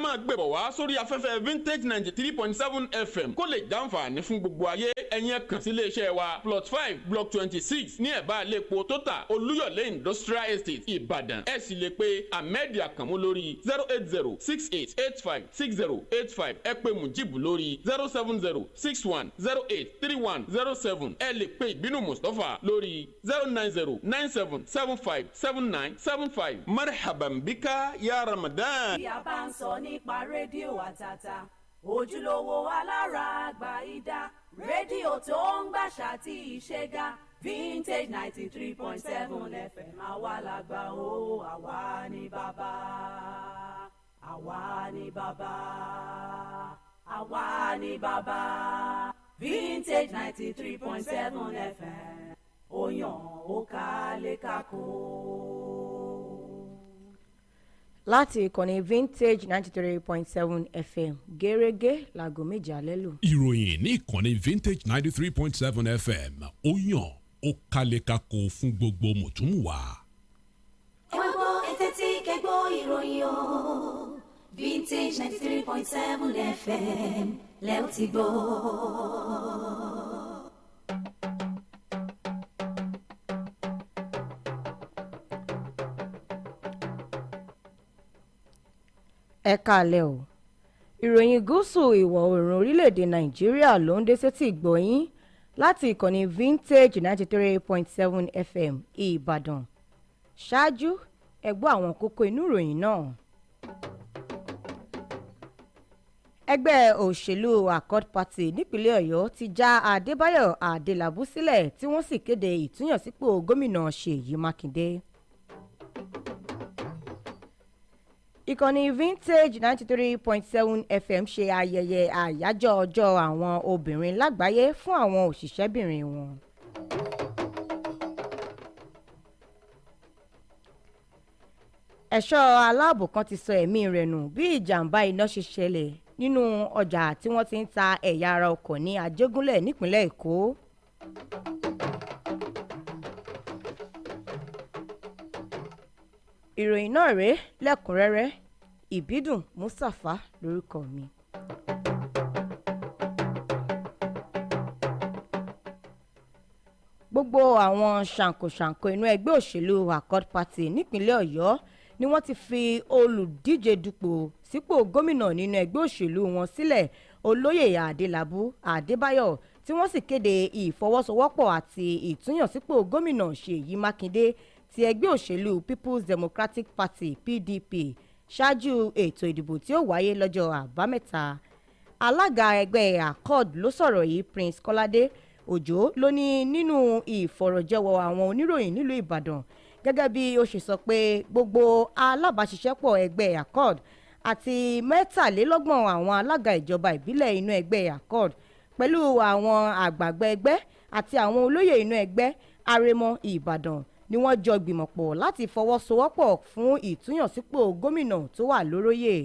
máa gbébọ̀ wá sórí afẹ́fẹ́ vintage 93.7 FM kó lè jàǹfààní fún gbogbo ayé. ẹ̀yin kàn sí iléeṣẹ́ wa plot 5 block 26 ní ẹ̀bá iléepo tótà olúyọ̀lé industrial estate Ìbàdàn. ẹ sì lè pe Ahmed Akamu lórí 08068856085. ẹ pe Mujibu lórí 07061083107. ẹ lè pe Ìbínú Mustapha lórí 09097757975. marhaban bika ya Ramadan. bí a bá ń sọ nípa rédíò àtàtà ojúlówó alára àgbàyídá rédíò tó ń gbàṣà tí ìṣẹ́gà vintage 93.7 FM àwa làgbà o àwa ni bàbá àwa ni bàbá àwa ni bàbá vintage 93.7 FM ó yàn ó kálé kákó. láti ìkànnì vintage 93.7 FM gẹ́rẹ́gẹ́ láago méje alẹ́ lò. ìròyìn ní ìkànnì vintage 93.7 FM ó yàn ó kálékáko fún gbogbo mùtúmùwà. ẹ wá gbọ́ ètè tí kẹ́gbọ́ ìròyìn o vintage 93.7 FM lẹ́ ó ti gbọ́. ẹ káalẹ́ o ìròyìn gúúsù ìwọ̀ oòrùn orílẹ̀-èdè nàìjíríà ló ń dé sétí ìgbọ̀yìn láti ìkànnì vintage 93.7 FM ìbàdàn. ṣáájú ẹ gbọ́ àwọn kókó inú ìròyìn náà. ẹgbẹ́ òṣèlú Accord Party nípínlẹ̀ ọ̀yọ́ ti já adébáyọ̀ adélabú sílẹ̀ tí wọ́n sì kéde ìtúnyànsípò gómìnà ṣèyí mákindé. ìkànnì vintage 93.7 FM ṣe ayẹyẹ àyájọ́ ọjọ́ àwọn obìnrin lágbàáyé fún àwọn òṣìṣẹ́bìnrin wọn. ẹ̀ṣọ́ aláàbò kan ti sọ ẹ̀mí rẹ̀ nù bí ìjàmbá iná ṣe ṣẹlẹ̀ nínú ọjà tí wọ́n ti ń ta ẹ̀yà ara ọkọ̀ ní Àjẹgúnlẹ̀ nípínlẹ̀ Èkó. ìròyìn náà rèé lẹ́kùnrẹ́rẹ́ ìbídùn Mustapha lórúkọ mi. gbogbo àwọn ṣàǹkóṣàǹkó inú ẹgbẹ́ òṣèlú Accord Party nípínlẹ̀ Ọ̀yọ́ ni wọ́n ti fi olùdíje dupò sípò gómìnà nínú ẹgbẹ́ òṣèlú wọn sílẹ̀ olóyè Adélabú Adébáyọ̀ tí wọ́n sì kéde ìfọwọ́sowọ́pọ̀ àti ìtúnyànsípò gómìnà Ṣèyí Mákindé ti ẹgbẹ́ òṣèlú People's Democratic Party PDP ṣáájú ètò ìdìbò tí ó wáyé lọ́jọ́ àbámẹ́ta. alága ẹgbẹ́ Accord ló sọ̀rọ̀ yìí Prince Kọ́ládé Òjó ló ní nínú ìfọ̀rọ̀jẹ́wọ́ àwọn oníròyìn nílùú Ìbàdàn gẹ́gẹ́ bí ó ṣe sọ pé gbogbo alábàáṣiṣẹ́pọ̀ ẹgbẹ́ Accord àti 23 àwọn alága ìjọba ìbílẹ̀ inú ẹgbẹ́ Accord pẹ̀lú àwọn àgbààgbà ẹgbẹ́ àti àwọn olóyè inú ẹgbẹ́ Àrẹ̀mọ Ìbàdàn ni wọ́n jọ gbìmọ̀pọ̀ láti fọwọ́sowọ́pọ̀ fún ìtúnyànsípò gómìnà tó wà lóróyè.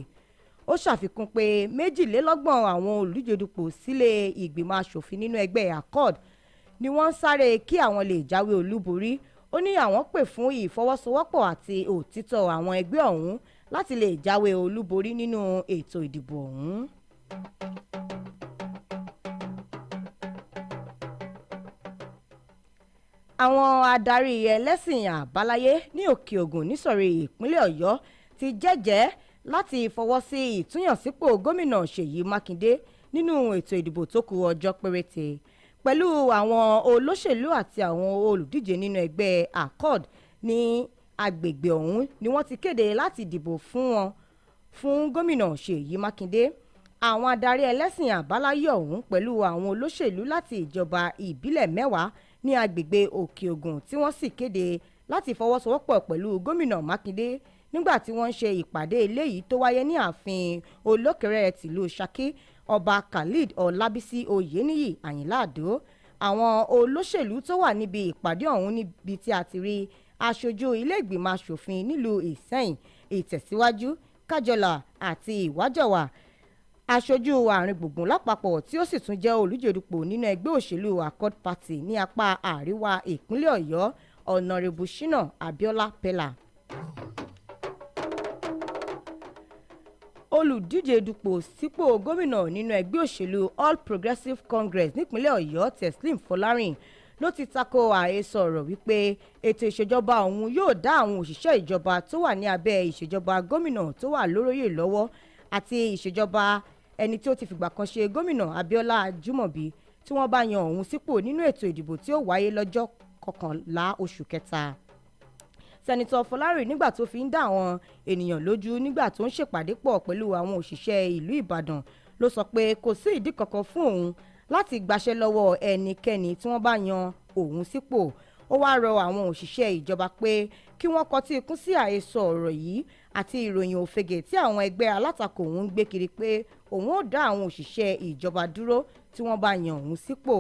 ó ṣàfikún pé 22 àwọn olùdíje dupò sílé ìgbìmọ̀ asòfin nínú ẹgbẹ́ Accord ni wọ́n ń sáré kí àwọn lè jáwé olúborí. ó ní àwọn pè fún ìfọwọ́sowọ́pọ̀ àti òtítọ́ àwọn ẹgbẹ́ ọ̀hún láti lè jáwé olúborí nínú ètò ìdìbò ọ̀hún. àwọn adarí ẹlẹ́sìn àbáláyé ní òkè ògùn nísọ̀rí ìpínlẹ̀ ọ̀yọ́ ti jẹ́jẹ́ láti fọwọ́ sí ìtúnyànsípò gómìnà ṣèyí mákindé nínú ètò ìdìbò tó kù ọjọ́ péréte pẹ̀lú àwọn olóṣèlú àti àwọn olùdíje nínú ẹgbẹ́ Accord ní agbègbè ọ̀hún ni wọ́n ti kéde láti dìbò fún gómìnà ṣèyí mákindé. àwọn adarí ẹlẹ́sìn àbáláyé ọ̀hún pẹ̀lú àwọn olóṣèlú láti ìjọba ìbílẹ̀ 10 ní agbègbè òkè ògùn tí wọ́n sì kéde láti fọwọ́sowọ́pọ̀ pẹ̀lú gómìnà mákindé nígbà tí wọ́n ń ṣe ìpàdé eléyìí tó wáyé ní ààfin olókèrè tìlú Ṣakí ọba Khalid Ọlábísí Oyèníyì Àyìnlá Àdó. àwọn olóṣèlú tó wà níbi ìpàdé ọ̀hún níbi tí a ti rí aṣojú ilé ìgbìmọ̀ asòfin nílùú Ìsẹ́yìn, Ìtẹ̀síwájú, Kájọlà àti Ìwájọwà, aṣojú àárín gbùngbùn lápapọ̀ tí ó sì tún jẹ́ olùjẹ́dupò nínú ẹgbẹ́ òṣèlú Accord Party ní apá àríwá ìpínlẹ̀ Ọ̀yọ́ Ọ̀nàrẹ́bù Ṣínà Abíọ́lá Pẹ́lá. olùdíje dupò sípò gómìnà nínú ẹgbẹ́ òṣèlú All Progressives Congress nípínlẹ̀ Ọ̀yọ́ Teslim Fọlárìn ló ti tako àhesọ ọ̀rọ̀ wípé ètò ìṣèjọba òun yóò dá àwọn òṣìṣẹ́ ìjọba tó wà ní abẹ́ ìṣèjọba gómìnà tó wà lóróyè lọ́wọ́ àti ìṣèjọba ẹni tí ó ti fìgbà kan ṣe gómìnà Abíọ́lá Ajímọ̀bí tí wọ́n bá yan òun sípò nínú ètò ìdìbò tí ó wáyé lọ́jọ́ 11 oṣù kẹta. Sẹ́nitọ̀ Fọlárìn nígbà tó fi ń dá àwọn ènìyàn lójú nígbà tó ń ṣèpàdé pọ̀ pẹ̀lú àwọn òṣìṣẹ́ ìlú Ìbàdàn ló sọ pé kò sí ìdí kankan fún òun láti gbaṣẹ́ lọ́wọ́ ẹnikẹ́ni tí wọ́n bá yan òun sípò. Ó wáá rọ àwọn òṣìṣẹ́ ìjọba pé kí wọ́n kọtí ikún sí àhesọ ọ̀rọ̀ yìí àti ìròyìn òfegè tí àwọn ẹgbẹ́ alátakò òun ń gbé kiri pé òun ó dá àwọn òṣìṣẹ́ ìjọba dúró tí wọ́n bá yan òun sípò.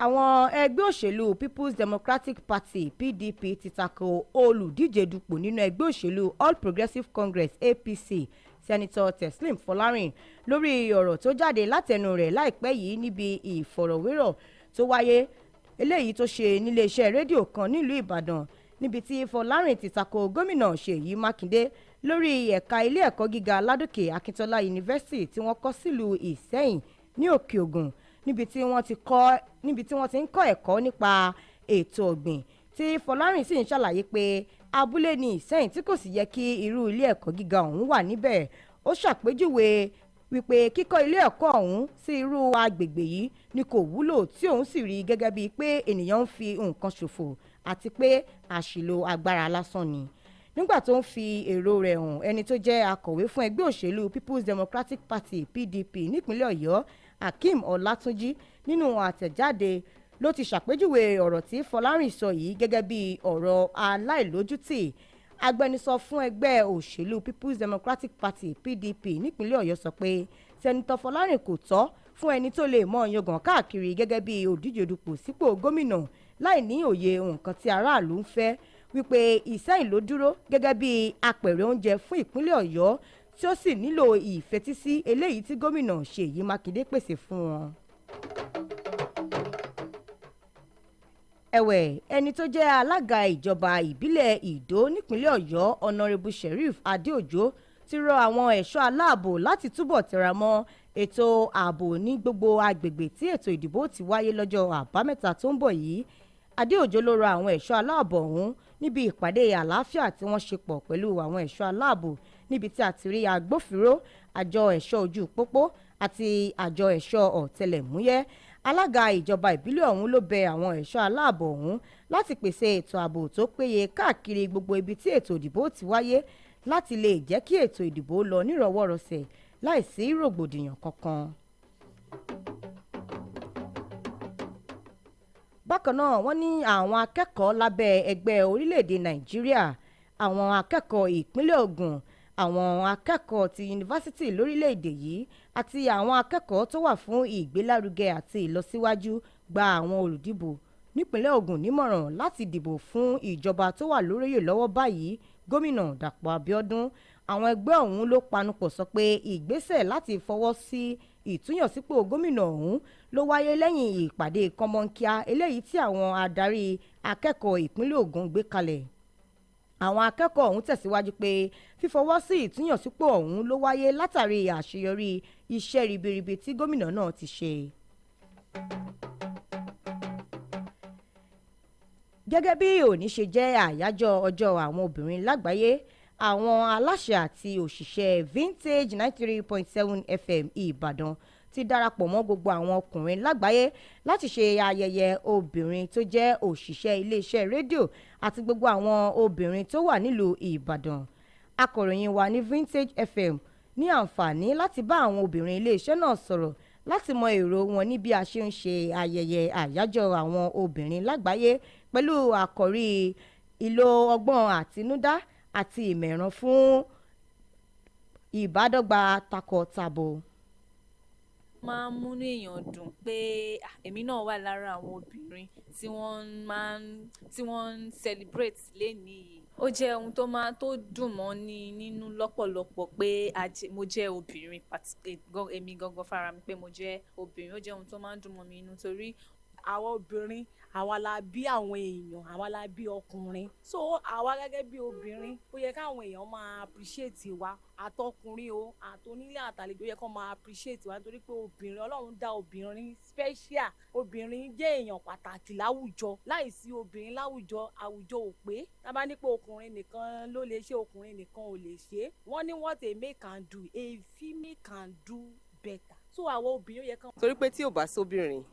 Àwọn ẹgbẹ́ òṣèlú People's Democratic Party PDP ti tako olùdíje dupò nínú ẹgbẹ́ òṣèlú All Progressives Congress APC Sẹ́nitọ̀ Teslim Fọlárìn lórí ọ̀rọ̀ tó jáde látẹnu rẹ̀ láìpẹ́ yìí níbi ìfọ̀rọ̀wérọ̀ tó wáyé eléyìí tó ṣe níléeṣẹ́ rédíò kan nílùú Ìbàdàn níbi tí Fọlárìn ti tako gómìnà Ṣèyí Mákindé lórí ẹ̀ka ilé ẹ̀kọ́ gíga Ládòkè Akíntọ́lá Yunifásítì tí wọ́n kọ́ sílùú Ìsẹ́yìn ní Òkè Ògùn níbi tí wọ́n ti ń kọ́ ẹ̀kọ́ nípa ètò ọ̀gbìn tí Fọlárìn sì ń ṣàlàyé pé abúlé ní Ìsẹ́yìn tí kò sì yẹ kí irú ilé ẹ̀kọ́ gíga ọ̀hún wà níbẹ̀. Ó ṣàpèjúwe wípé kíkọ́ ilé ẹ̀kọ́ ọ̀hún sí irú agbègbè yìí ni kò wúlò tí òun sì rí gẹ́gẹ́ bíi pé ènìyàn ń fi nǹkan ṣòfò àti pé àṣìlò agbára lásán ni. Nígbà tó ń fi èrò rẹ̀ hàn ẹni tó jẹ́ akọ̀wé fún ẹgbẹ́ òṣèlú People's Democratic Party PDP nípínlẹ̀ Ọ̀yọ́ Hakeem Ọlátúnjí nínú àtẹ̀jáde ló ti ṣàpèjúwe ọ̀rọ̀ tí Fọlárìn sọ yìí gẹ́gẹ́ bí ọ̀rọ̀ aláìlójútì. Agbẹnusọ fún ẹgbẹ́ òṣèlú People's Democratic Party PDP nípínlẹ̀ Ọ̀yọ́ sọ pé Sẹ́nitọ̀ Fọlárìn kò tọ́ fún ẹni tó lè mọ yangàn káàkiri gẹ́gẹ́ bí òdíje dupò sípò gómìnà láì ní òye nǹkan tí aráàlú ń fẹ́ wípé Ìsẹ́yìn ló dúró gẹ́gẹ́ bí apẹ̀rẹ̀ oúnjẹ fún ìpínlẹ̀ Ọ̀yọ́ tí ó sì nílò ìfetísí eléyìí tí gómìnà Ṣèyí Mákindé pèsè fún wọn. Ẹ̀wẹ̀ ẹni tó jẹ́ alága ìjọba ìbílẹ̀ Ìdó nípínlẹ̀ Ọ̀yọ́ Honourable Sheriff Adéòjó ti rọ àwọn ẹ̀ṣọ́ aláàbò láti túbọ̀ tẹra mọ́ ètò ààbò ní gbogbo agbègbè tí ètò ìdìbò ti wáyé lọ́jọ́ àbámẹ́ta tó ń bọ̀ yìí. Adéòjó ló rọ àwọn ẹ̀ṣọ́ aláàbò ọ̀hún níbi ìpàdé àlàáfíà tí wọ́n ṣe pọ̀ pẹ̀lú àwọn ẹ̀ṣọ́ aláàbò níbi tí a ti rí agbófinró, àjọ ẹ̀ṣọ́ ojú pópó àti àjọ ẹ̀ṣọ́ ọ̀tẹlẹ̀múyẹ́. Alága ìjọba ìbílẹ̀ ọ̀hún ló bẹ àwọn ẹ̀ṣọ́ aláàbò ọ̀hún láti pèsè ètò ààbò tó péye káàkiri gbogbo ibi tí ètò ìdìbò ti wáyé láti lè jẹ́ kí ètò ìdìbò lọ nírọ̀wọ́rọsẹ̀ láìsí rògbòdìyàn kankan. Bákan náà wọ́n ní àwọn akẹ́kọ̀ọ́ lábẹ́ ẹgbẹ́ orílẹ̀-èdè Nàìjíríà, àwọn akẹ́kọ̀ọ́ ìpínlẹ̀ Ògùn, àwọn akẹ́kọ̀ọ́ ti yunifásítì lórílẹ̀-èdè yìí àti àwọn akẹ́kọ̀ọ́ tó wà fún ìgbélárugẹ àti ìlọsíwájú gba àwọn olùdìbò nípínlẹ̀ Ògùn nímọ̀ràn láti dìbò fún ìjọba tó wà lóríyè lọ́wọ́ báyìí gómìnà Dàpọ̀ Abíọ́dún. Àwọn ẹgbẹ́ ọ̀hún ló panupọ̀ sọ pé ìgbésẹ̀ láti fọwọ́ sí ìtúnyànsípò gómìnà ọ̀hún ló wáyé lẹ́yìn ìpàdé kọ́mọ́nkíá eléyìí tí àwọn adarí akẹ́kọ̀ọ́ ìpínlẹ̀ Ògùn gbé kalẹ̀. Àwọn akẹ́kọ̀ọ́ ọ̀hún tẹ̀síwájú pé fífọwọ́ sí ìtúnyànsípò ọ̀hún ló wáyé látàrí àṣeyọrí iṣẹ́ ribiribi tí gómìnà náà ti ṣe. Gẹ́gẹ́ bí òní ṣe jẹ́ àyájọ́ ọjọ́ àwọn obìnrin lágbàáyé, àwọn aláṣẹ àti òṣìṣẹ́ Vintage 93.7 FM Ìbàdàn ti darapọ̀ mọ́ gbogbo àwọn ọkùnrin lágbàáyé láti ṣe ayẹyẹ obìnrin tó jẹ́ òṣìṣẹ́ iléeṣẹ́ rédíò àti gbogbo àwọn obìnrin tó wà nílùú Ìbàdàn. Akọ̀ròyìn wa ní Vintage FM ní àǹfààní láti bá àwọn obìnrin iléeṣẹ́ náà sọ̀rọ̀ láti mọ èrò wọn ní bí a ṣe ń ṣe ayẹyẹ àyájọ́ àwọn obìnrin lágbàáyé pẹ̀lú àkòrí ìlò ọgbọ́n àtinúdá àti ìmọ̀ràn fún ìbádọ́gba takọtabo. Máa ń múnú èèyàn dùn pé èmi náà wà lára àwọn obìnrin tí wọ́n ń celebrate lénìí. Ó jẹ́ ohun tó dùn mọ́ ní nínú lọ́pọ̀lọpọ̀ pé mo jẹ́ obìnrin, èmi gangan fara mi pé mo jẹ́ obìnrin. Ó jẹ́ ohun tó máa ń dùn mọ́ mi nínú torí àwọn obìnrin àwa la bí àwọn èèyàn, àwa la bí ọkùnrin. So àwa gẹ́gẹ́ bí obìnrin ó yẹ káwọn èèyàn máa appreciate wa, àtọkùnrin o àtonílé àtàlejò ó yẹ kó máa appreciate wa nítorí pé obìnrin, Ọlọ́run dá obìnrin special. Obìnrin jẹ́ èèyàn pàtàkì láwùjọ. Láìsí obìnrin láwùjọ, àwùjọ ò pé. Tá bá ní pé ọkùnrin nìkan ló lè ṣe, ọkùnrin nìkan ò lè ṣe. Wọ́n ní what a male can do, a female can do better. So àwọn obìnrin ó yẹ kán. Torí pé tí ò bá sóbìnrin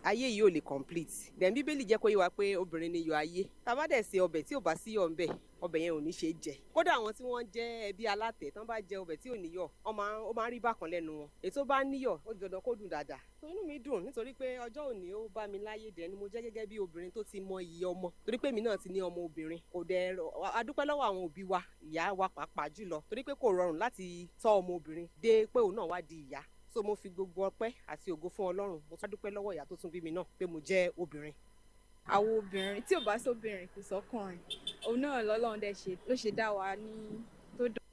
ayé yìí ò lè complete. Then bíbélì jẹ́ kó yé wa pé obìnrin ni iyọ̀ ayé. Tá bá dẹ̀ ṣe ọbẹ̀ tí ò bá sí iyọ̀ ńbẹ̀, ọbẹ̀ yẹn ò ní ṣe jẹ. Kódà àwọn tí wọ́n jẹ́ ẹbí alátẹ̀ tán bá jẹ ọbẹ̀ tí ò níyọ̀, ó máa ń rí bákan lẹ́nu wọn. Ètò bá níyọ̀ ó di dandan kó dùn dáadáa. So inú mi dùn nítorí pé ọjọ́ òní ó bá mi láyé dẹ̀ ni mo jẹ́ gẹ́gẹ́ bí obìnrin tó ti mọ iyì ọmọ. Torí pé mi náà ti ní ọmọ obìnrin. Kò dẹ̀ a dúpẹ́ lọ́wọ́ àwọn òbí wa, ìyá wa pàápàá jùlọ. Torí pé kò rọrùn láti tọ́ ọmọ obìnrin dé pé òun náà wá di ìyá. So mo fi gbogbo ọpẹ́ àti ògo fún Ọlọ́run. Mo tún dúpẹ́ lọ́wọ́ ìyá tó tún bí mi náà pé mo jẹ́ obìnrin. Àwọn obìnrin tí ò bá sóbìnrin kò sọ́kùnrin, òun náà lọ́lọ́run dẹ̀ ló ṣe dá wa ní tó dùn.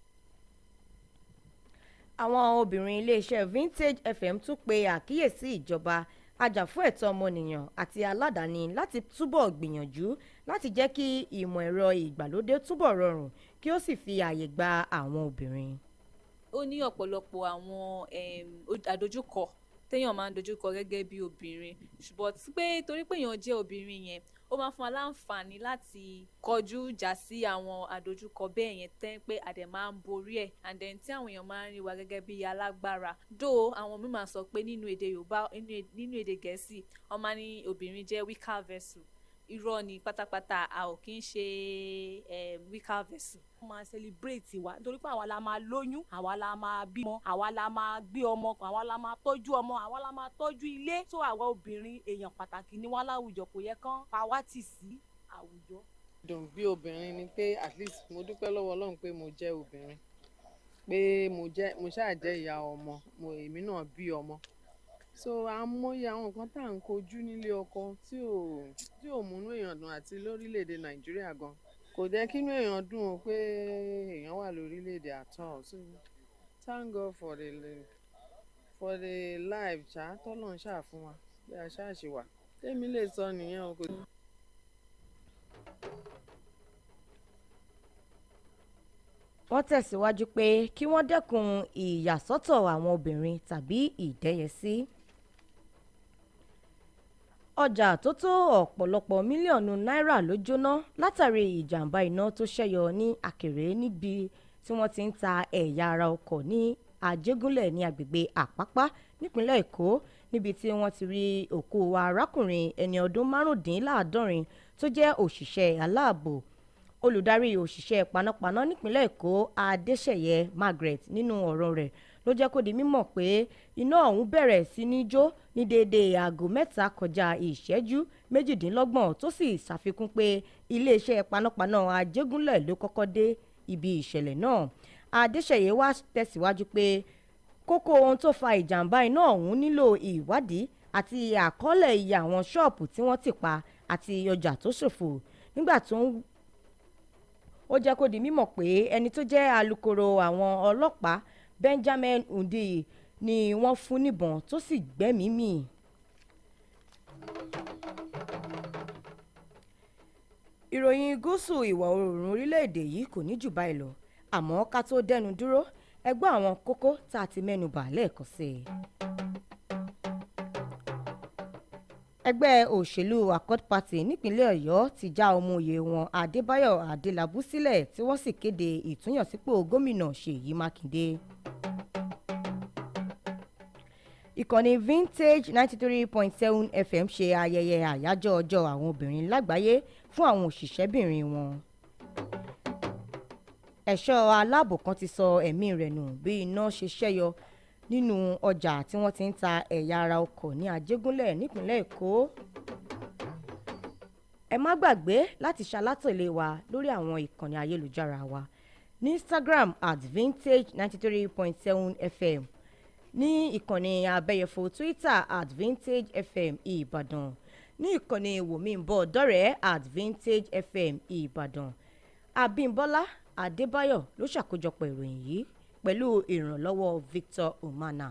Àwọn obìnrin iléeṣẹ́ Vintage FM tún pe àkíyèsí ìjọba, ajàfúnẹ̀tọ́ ọmọnìyàn àti aládàáni láti túbọ̀ gbìyànjú láti jẹ́ kí ìmọ̀ ẹ̀rọ ìgbàlódé túbọ̀ rọrùn kí ó sì fi ààyè gba àwọn obìnrin. Ó ní ọ̀pọ̀lọpọ̀ àwọn àdójúkọ téèyàn máa ń dojúkọ gẹ́gẹ́ bí obìnrin, ṣùgbọ́n pé torí pé èèyàn jẹ́ obìnrin yẹn ó máa fún wa láǹfààní láti kọjú ìjà sí àwọn àdójúkọ bẹ́ẹ̀ yẹn tẹ́ pé àdẹ̀ máa ń borí ẹ̀, and then tí àwọn èèyàn máa ń rí wa gẹ́gẹ́ bí alágbára. Àwọn míì máa sọ pé nínú èdè Yorùbá, nínú èdè Gẹ̀ẹ́sì wọ́n máa ní obìnrin jẹ́ weaker vessel. Irọ́ ni pátápátá, a ò kí ń ṣe weaker vessel. Wọ́n máa celebrate wa nítorí pé àwa la máa lóyún, àwa la máa bímọ, àwa la máa gbé ọmọ kan, àwa la máa tọ́jú ọmọ, àwa la máa tọ́jú ilé. So àwa obìnrin èèyàn pàtàkì ni wá láwùjọ, kò yẹ kán pa wá tì sí àwùjọ. Dùn bí obìnrin ni pé at least mo dúpẹ́ lọ́wọ́ Ọlọ́run pé mo jẹ́ obìnrin, pé mo ṣáà jẹ́ ìyá ọmọ, èmi náà bí ọmọ. So àmọye àwọn nǹkan tá à ń kojú nílé ọkọ tí ò múnú èèyàn dùn àti lórílẹ̀‐èdè Nàìjíríà gan. Kò jẹ́ kínú èèyàn dùn ó pé èèyàn wà lórílẹ̀‐èdè at all. So thank God for the life ṣá tọ́lọ́run ṣáà fún wa bí a ṣáà ṣe wà. Tèmi lè sọ nìyẹn o. Wọ́n tẹ̀síwájú pé kí wọ́n dẹ́kun ìyàsọ́tọ̀ àwọn obìnrin tàbí ìdẹ́yẹsí. Ọjà tó tó ọ̀pọ̀lọpọ̀ mílíọ̀nù náírà ló jóná látàrí ìjàmbá iná tó ṣẹ́yọ ní Àkèré níbi tí wọ́n ti ń ta ẹ̀yà ara ọkọ̀ ní Àjégúnlẹ̀ ní agbègbè Àpápá nípínlẹ̀ Èkó, níbi tí wọ́n ti rí òkú arákùnrin ẹni ọdún márùndínláàádọ́rin tó jẹ́ òṣìṣẹ́ aláàbò. Olùdarí òṣìṣẹ́ panápaná nípínlẹ̀ Èkó Adéṣeyẹ Margaret nínú ọ̀rọ̀ rẹ̀ ló jẹ́ kó di mímọ̀ pé iná ọ̀hún bẹ̀rẹ̀ sí ní jó ní déédéé aago 3 kọjá ìṣẹ́jú 28 tó sì ṣàfikún pé iléeṣẹ́ panápaná Àjégúnlẹ̀ ló kọ́kọ́ dé ibi ìṣẹ̀lẹ̀ náà. Adéṣeyẹ wá tẹ̀síwájú pé kókó ohun tó fa ìjàmbá iná ọ̀hún nílò ìwádìí àti àkọọ́lẹ̀ iye àwọn ṣọ́ọ̀bù tí wọ́n tì pa àti ọjà tó ṣòfò. Nígbà tó ń ó jẹ́ kó di mímọ̀ pé ẹni tó jẹ́ alukoro àwọn ọlọ́pàá Benjamin Hundeyi ni wọ́n fún níbọn tó sì gbẹ́mìí mì. Ìròyìn gúúsù ìwọ̀ oòrùn orílẹ̀-èdè yìí kò ní jù báyìí lọ, àmọ́ ká tó dẹnu dúró ẹ gbọ́ àwọn kókó tá a ti mẹ́nu bà lẹ́ẹ̀kan sí i. Ẹgbẹ́ òṣèlú Accord Party nípínlẹ̀ Ọ̀yọ́ ti já ọmọoyè wọn Adébáyọ̀ Adélabú sílẹ̀ tí wọ́n sì kéde ìtúnyànsípò gómìnà Ṣèyí Mákindé. Ìkànnì Vintage 93.7 FM ṣe ayẹyẹ àyájọ́ ọjọ́ àwọn obìnrin lágbàáyé fún àwọn òṣìṣẹ́bìnrin wọn. Ẹ̀ṣọ́ aláàbò kan ti sọ ẹ̀mí rẹ̀ nù bí iná ṣe ṣẹ́yọ nínú ọjà tí wọ́n ti ń ta ẹ̀yà ara ọkọ̀ ní Àjégúnlẹ̀ nípínlẹ̀ Èkó. Ẹ má gbàgbé láti ṣalátẹ̀lé wa lórí àwọn ìkànnì ayélujára wa ní Instagram @vintage93.7 FM, ní ìkànnì abẹ́yẹfò Twitter @vintagefm Ìbàdàn, ní ìkànnì wòmíǹbọ̀ dọ́rẹ̀ẹ́ @vintagefm Ìbàdàn. Abímbọ́lá Adébáyọ̀ ló ṣàkójọpọ̀ ìròyìn yìí pẹ̀lú ìrànlọ́wọ́ Victor Omana.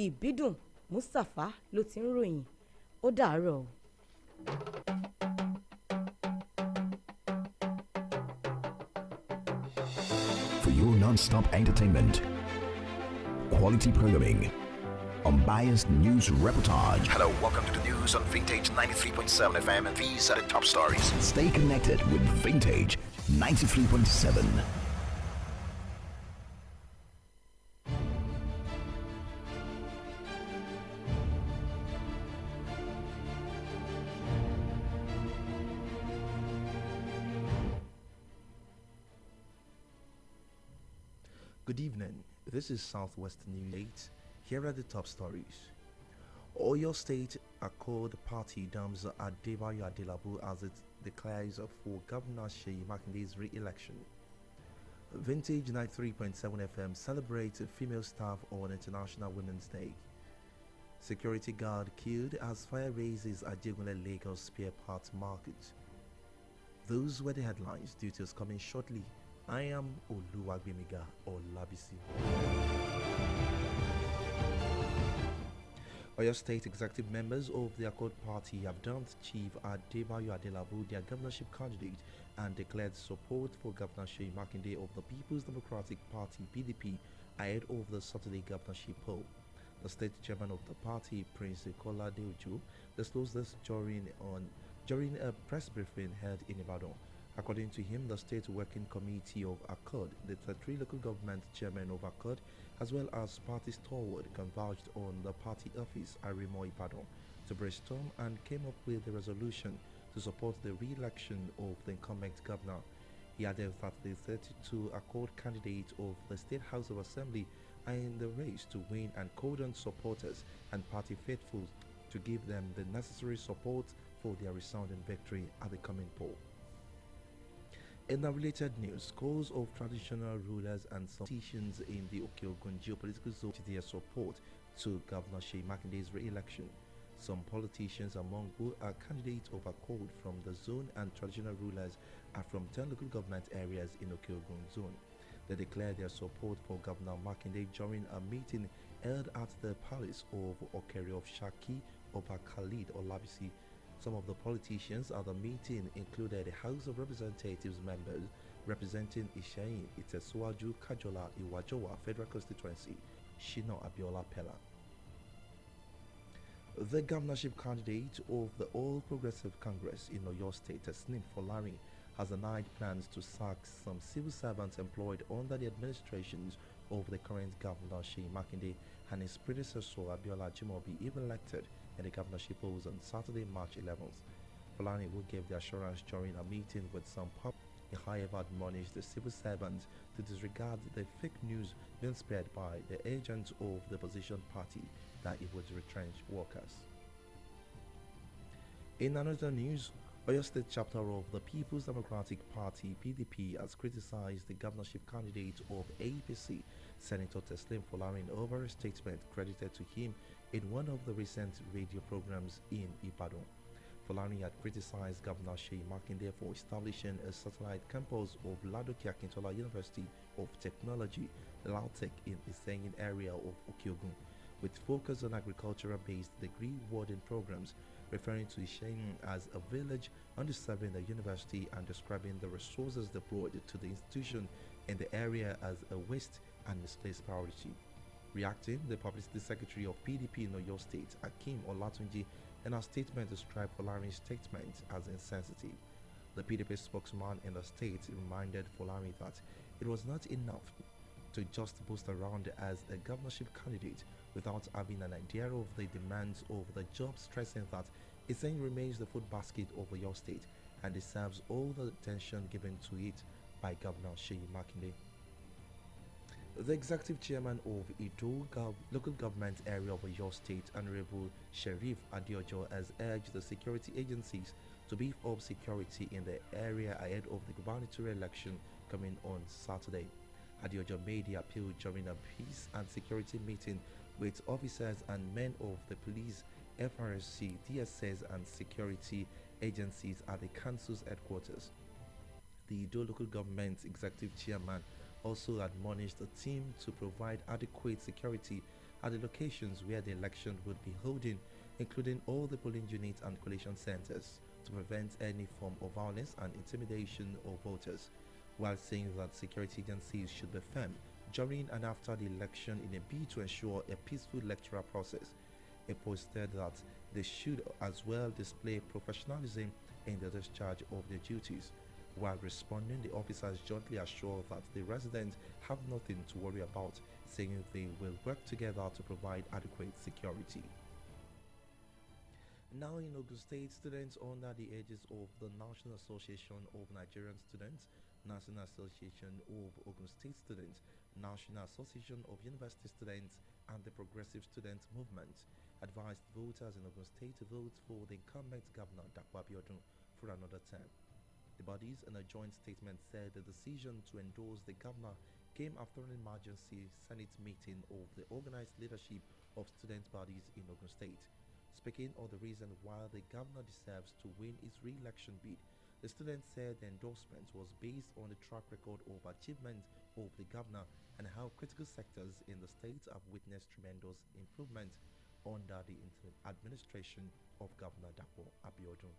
Ìbídùn Mustapha ló ti ń ròyìn. Ó dàárọ̀. for your non-stop entertainment. Quality programming. Unbiased news reportage. Hello, welcome to the news on Vintage 93.7 FM, and these are the top stories. Stay connected with Vintage 93.7. Good evening. This is Southwest News 8. Here are the top stories. Oyo State Accord Party dumps Adebayo Adelabu as it declares for Governor Seyi Makinde's re-election. Vintage 93.7 FM celebrates female staff on International Women's Day. Security guard killed as fire raises at Ajegunle Lagos spare parts market. Those were the headlines. Details coming shortly. I am Oluwagbemiga Olabisi. Oyo State executive members of the Accord Party have dumped Chief Adebayo Adelabu, their governorship candidate, and declared support for Governor Seyi Makinde of the People's Democratic Party (PDP) ahead of the Saturday governorship poll. The state chairman of the party, Prince Kola Deojo, disclosed this during a press briefing held in Ibadan. According to him, the State Working Committee of Accord, the 3 local government chairmen of Accord, as well as party stalwart, converged on the party office at Remo Ibadan to brainstorm and came up with a resolution to support the re-election of the incumbent governor. He added that the 32 Accord candidates of the State House of Assembly are in the race to win and called on supporters and party faithful to give them the necessary support for their resounding victory at the coming poll. In the related news, scores of traditional rulers and politicians in the Okeogun geopolitical zone to their support to Governor Seyi Makinde's re-election. Some politicians among who are candidates of Accord from the zone and traditional rulers are from 10 local government areas in Okeogun zone. They declared their support for Governor Makinde during a meeting held at the palace of Okere of Shaki, Oba Khalid Olabisi. Some of the politicians at the meeting included the House of Representatives members representing Ishayin, Itesuwaju, Kajola, Iwajowa Federal Constituency, Shina Abiola Pella. The governorship candidate of the All Progressive Congress in Oyo State, Tesnim Folari, has denied plans to sack some civil servants employed under the administrations of the current Governor Seyi Makinde and his predecessor Abiola Jimobi, if elected in the governorship polls on Saturday, March 11th. Fulani, who gave the assurance during a meeting with some public, he however admonished the civil servants to disregard the fake news being spread by the agents of the opposition party that it would retrench workers. In another news, Oyo State chapter of the People's Democratic Party (PDP) has criticized the governorship candidate of APC, Senator Teslim Folarin, over a statement credited to him in one of the recent radio programs in Ibadan. Folarin had criticized Governor Seyi Makinde for establishing a satellite campus of Ladoke Akintola University of Technology, LAUTECH, in the Isenyin area of Okeogun, with focus on agricultural-based degree-awarding programs, referring to Isenyin as a village underserving the university and describing the resources deployed to the institution in the area as a waste and misplaced priority. Reacting, the Publicity Secretary of PDP in Oyo State, Akim Olatunji, in a statement described Folarin's statement as insensitive. The PDP spokesman in the state reminded Folari that it was not enough to just boast around as a governorship candidate without having an idea of the demands of the job, stressing that Isenyin remains the food basket of Oyo State and deserves all the attention given to it by Governor Seyi Makinde. The executive chairman of Ido local government area of Oyo State, Honorable Sheriff Adiojo, has urged the security agencies to beef up security in the area ahead of the gubernatorial election coming on Saturday. Adiojo made the appeal during a peace and security meeting with officers and men of the police, FRSC, DSS and security agencies at the council's headquarters. The Ido local government executive chairman also admonished the team to provide adequate security at the locations where the election would be holding, including all the polling units and collation centers, to prevent any form of violence and intimidation of voters. while saying that security agencies should be firm during and after the election in a bid to ensure a peaceful electoral process. He posted that they should as well display professionalism in the discharge of their duties. While responding, the officers jointly assured that the residents have nothing to worry about, saying they will work together to provide adequate security. Now in Ogun State, students under the ages of the National Association of Nigerian Students, National Association of Ogun State Students, National Association of University Students, and the Progressive Students Movement advised voters in Ogun State to vote for the incumbent governor Dapo Abiodun for another term. The bodies in a joint statement said the decision to endorse the governor came after an emergency Senate meeting of the organized leadership of student bodies in Ogun State. Speaking on the reason why the governor deserves to win his re-election bid, the students said the endorsement was based on the track record of achievement of the governor and how critical sectors in the state have witnessed tremendous improvement under the administration of Governor Dapo Abiodun.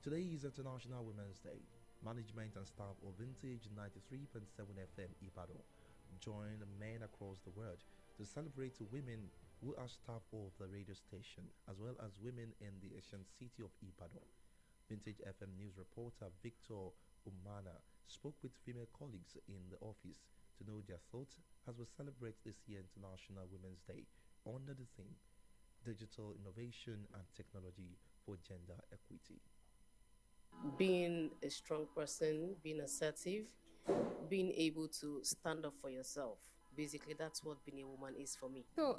Today is International Women's Day. Management and staff of Vintage 93.7 FM Ibadan join men across the world to celebrate women who are staff of the radio station, as well as women in the ancient city of Ibadan. Vintage FM news reporter Victor Umana spoke with female colleagues in the office to know their thoughts as we celebrate this year International Women's Day under the theme Digital Innovation and Technology for Gender Equity. Being a strong person, being assertive, being able to stand up for yourself. Basically, that's what being a woman is for me. So,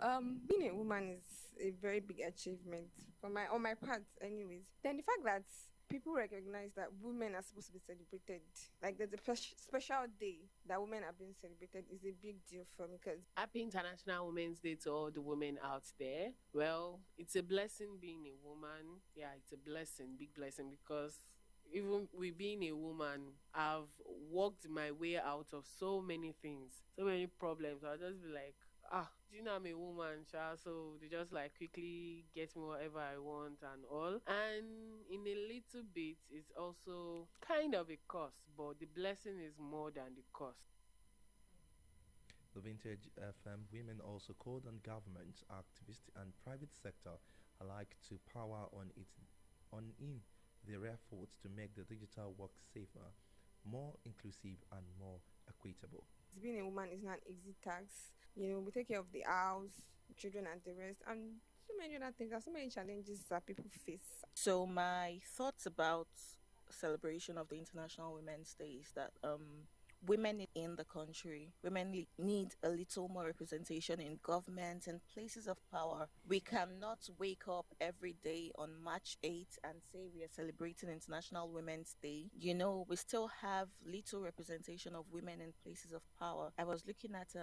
being a woman is a very big achievement on my part, anyways. Then the fact that people recognize that women are supposed to be celebrated, like there's a special day that women are being celebrated, is a big deal for me. Because Happy International Women's Day to all the women out there. Well, it's a blessing being a woman. Yeah, it's a blessing, big blessing, because even with being a woman, I've worked my way out of so many things, so many problems. I'll just be like, do you know I'm a woman, child? So they just like quickly get me whatever I want and all. And in a little bit, it's also kind of a cost, but the blessing is more than the cost. The Vintage FM women also called on government, activists, and private sector alike to power on in their efforts to make the digital work safer, more inclusive, and more equitable. being a woman is not an easy task. You know, we take care of the house, children, and the rest, and so many other things. There are so many challenges that people face. So my thoughts about celebration of the International Women's Day is that women in the country, women need a little more representation in government and places of power. We cannot wake up every day on March 8th and say we are celebrating International Women's Day. You know, we still have little representation of women in places of power. I was looking at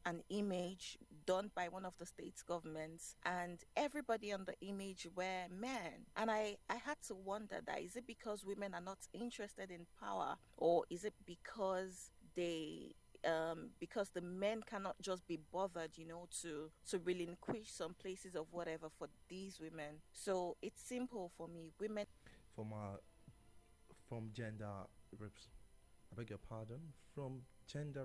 an image done by one of the state's governments, and everybody on the image were men. And I had to wonder, that is it because women are not interested in power, or is it because because the men cannot just be bothered, you know, to relinquish some places of whatever for these women? So it's simple for me. Women from gender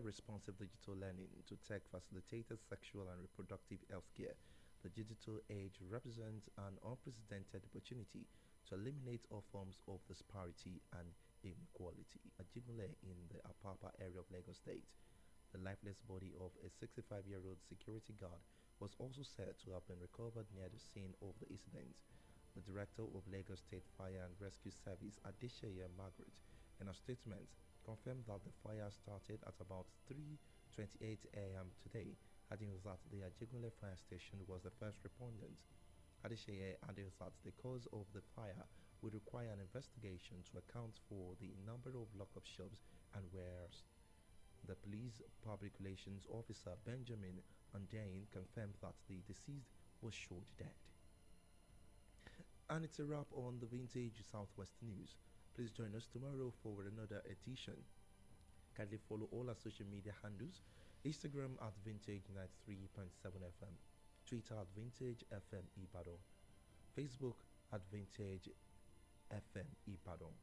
responsive digital learning to tech facilitated sexual and reproductive health care, the digital age represents an unprecedented opportunity to eliminate all forms of disparity and inequality. Ajimule in the Apapa area of Lagos State, the lifeless body of a 65-year-old security guard was also said to have been recovered near the scene of the incident. The director of Lagos State Fire and Rescue Service, Adesheye Margaret, in a statement, confirmed that the fire started at about 3:28 a.m. today, adding that the Ajigule fire station was the first respondent. Adesheye added that the cause of the fire would require an investigation to account for the number of lock-up shops and wares. The police public relations officer Benjamin Andain confirmed that the deceased was shot dead. And it's a wrap on the Vintage Southwest News. Please join us tomorrow for another edition. Kindly follow all our social media handles: Instagram at Vintage 93.7 FM, Twitter at Vintage FM Ibadan, Facebook at Vintage FM Ibadan.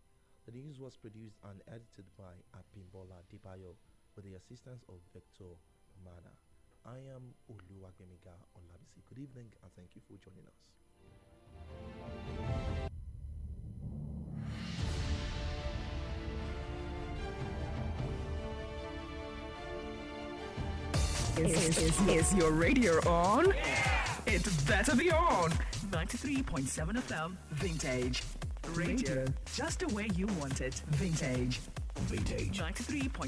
The news was produced and edited by Abimbola Dibayo with the assistance of Victor Mana. I am Oluwagbemiga Olabisi. Good evening and thank you for joining us. Is your radio on? It better be on. 93.7 FM Vintage. Radio. Just the way you want it. Vintage. Vintage. 93.7